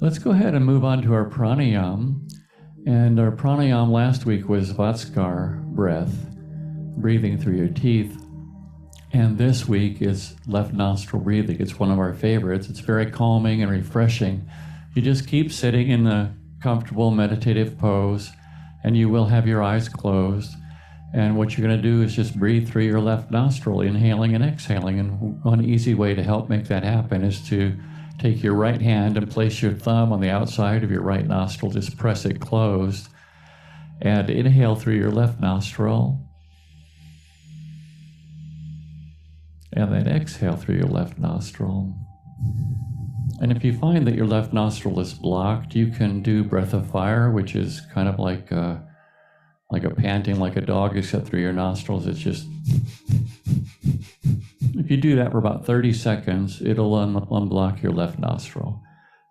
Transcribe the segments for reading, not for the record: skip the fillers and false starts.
Let's go ahead and move on to our pranayam. And our pranayam last week was Vatskar breath, breathing through your teeth. And this week is left nostril breathing. It's one of our favorites. It's very calming and refreshing. You just keep sitting in a comfortable meditative pose, and you will have your eyes closed. And what you're going to do is just breathe through your left nostril, inhaling and exhaling. And one easy way to help make that happen is to take your right hand and place your thumb on the outside of your right nostril. Just press it closed. And inhale through your left nostril. And then exhale through your left nostril. And if you find that your left nostril is blocked, you can do breath of fire, which is kind of like a panting like a dog, except through your nostrils. It's just, if you do that for about 30 seconds, it'll unblock your left nostril.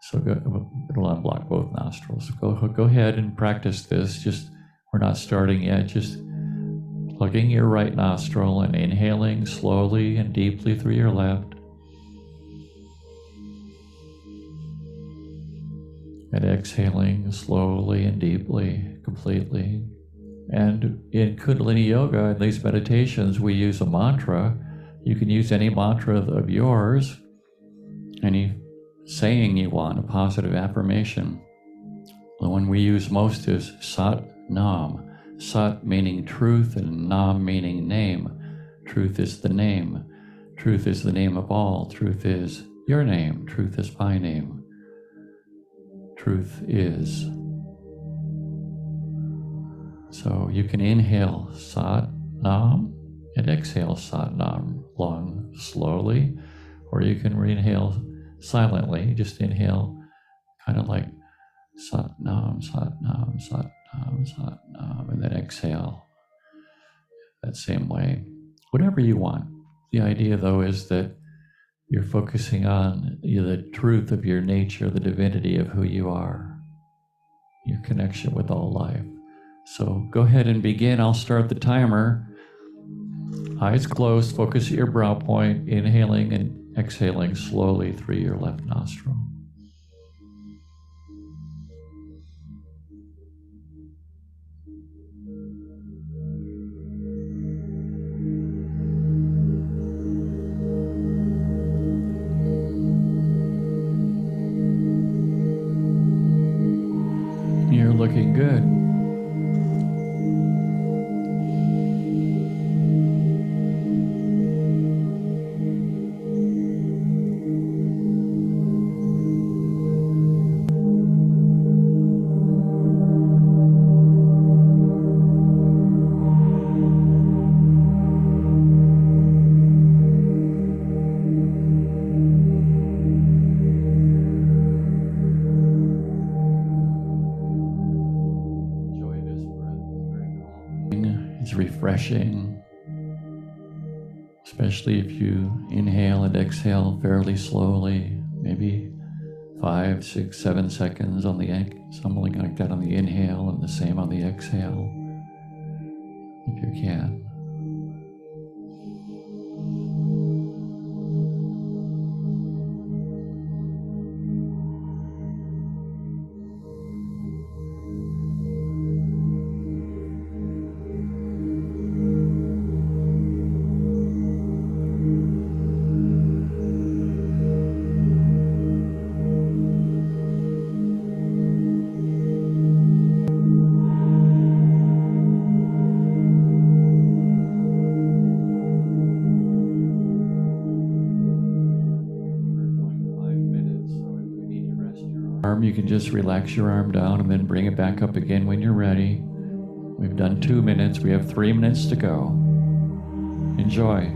So it'll unblock both nostrils. Go ahead and practice this. Just, we're not starting yet. Just plugging your right nostril and inhaling slowly and deeply through your left. And exhaling slowly and deeply, completely. And in Kundalini Yoga, in these meditations, we use a mantra. You can use any mantra of yours, any saying you want, a positive affirmation. The one we use most is Sat Nam. Sat meaning truth and Nam meaning name. Truth is the name. Truth is the name of all. Truth is your name. Truth is my name. Truth is. So you can inhale Sat Nam and exhale Sat Nam long, slowly, or you can inhale silently. Just inhale kind of like Sat Nam, Sat Nam, Sat Nam, Sat Nam, and then exhale that same way. Whatever you want. The idea, though, is that you're focusing on the truth of your nature, the divinity of who you are, your connection with all life. So go ahead and begin. I'll start the timer. Eyes closed, focus at your brow point, inhaling and exhaling slowly through your left nostril. You're looking good. Refreshing, especially if you inhale and exhale fairly slowly, maybe 5, 6, 7 seconds on the something like that on the inhale and the same on the exhale, if you can. You can just relax your arm down and then bring it back up again when you're ready. We've done 2 minutes. We have 3 minutes to go. Enjoy.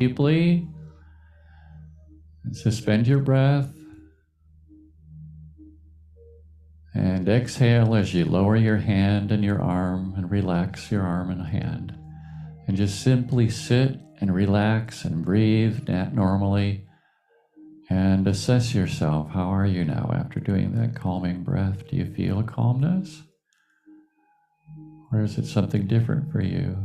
deeply and suspend your breath. And exhale as you lower your hand and your arm and relax your arm and hand. And just simply sit and relax and breathe normally and assess yourself. How are you now after doing that calming breath? Do you feel a calmness? Or is it something different for you?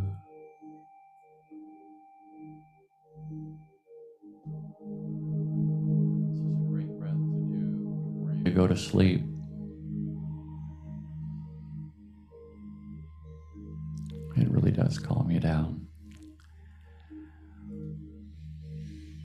This is a great breath to do before you go to sleep. It really does calm you down.